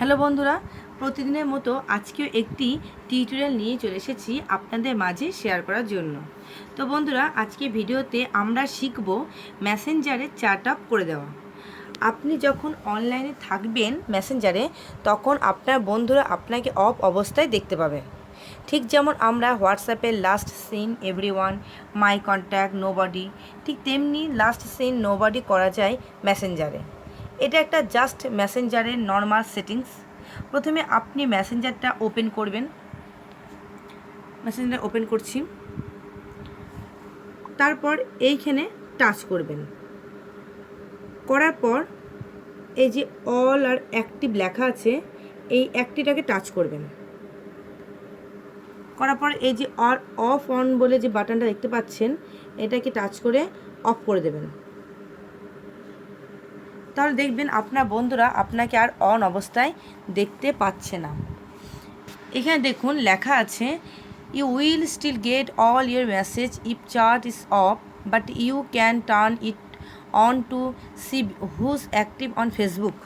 Hello বন্ধুরা, প্রতিদিনের মতো আজকেও একটি টিউটোরিয়াল নিয়ে চলে এসেছি আপনাদের মাঝে শেয়ার করার জন্য। তো বন্ধুরা, আজকে ভিডিওতে আমরা শিখব মেসেঞ্জারে চ্যাট অফ করে দেওয়া। আপনি যখন অনলাইনে থাকবেন মেসেঞ্জারে, তখন আপনার বন্ধুরা আপনাকে অফ অবস্থায় দেখতে পাবে। ঠিক যেমন আমরা হোয়াটসঅ্যাপের last seen everyone, my contact, nobody, ঠিক তেমনি লাস্ট সিন নোবডি করা যায় মেসেঞ্জারে। এটা একটা জাস্ট মেসেঞ্জারের নর্মাল সেটিংস। প্রথমে আপনি মেসেঞ্জারটা ওপেন করবেন। মেসেঞ্জার ওপেন করছি। তারপর এইখানে টাচ করবেন। করার পর এই যে অল আর অ্যাক্টিভ লেখা আছে, এই অ্যাক্টিভটাকে টাচ করবেন। করার পর এই যে আর অফ অন বলে যে বাটনটা দেখতে পাচ্ছেন, এটাকে টাচ করে অফ করে দেবেন। তাহলে দেখবেন আপনার বন্ধুরা আপনাকে আর অন অবস্থায় দেখতে পাচ্ছে না। এখানে দেখুন লেখা আছে, you will still get all your message if chat is off, but you can turn it on to see who's active on Facebook.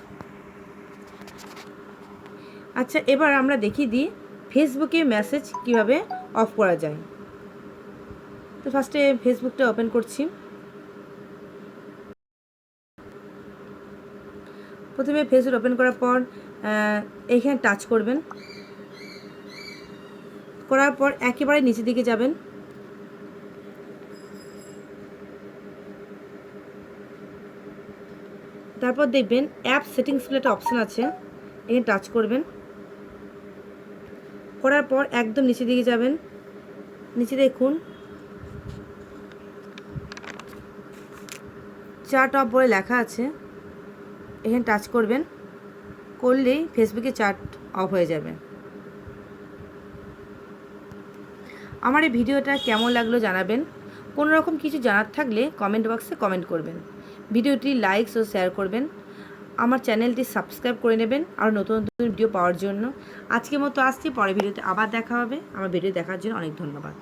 আচ্ছা, এবার আমরা দেখিয়ে দিই ফেসবুকে মেসেজ কিভাবে অফ করা যায়। তো ফার্স্টে ফেসবুকটা ওপেন করছি। প্রথমে ফেসবুক ওপেন করার পর এইখানে টাচ করবেন। করার পর একেবারে নিচের দিকে যাবেন। তারপর দেখবেন অ্যাপ সেটিংস বলে একটা অপশান আছে, এখানে টাচ করবেন। করার পর একদম নিচের দিকে যাবেন। নিচে দেখুন চ্যাট অফ বলে লেখা আছে, এখানে টাচ করবেন। করলেই ফেসবুকে চ্যাট অফ হয়ে যাবে। আমার এই ভিডিওটা কেমন লাগলো জানাবেন। কোনো রকম কিছু জানার থাকলে কমেন্ট বক্সে কমেন্ট করবেন। ভিডিওটি লাইক ও শেয়ার করবেন। আমার চ্যানেলটি সাবস্ক্রাইব করে নেবেন আর নতুন নতুন ভিডিও পাওয়ার জন্য। আজকের মতো আসছি, পরের ভিডিওতে আবার দেখা হবে। আমার ভিডিও দেখার জন্য অনেক ধন্যবাদ।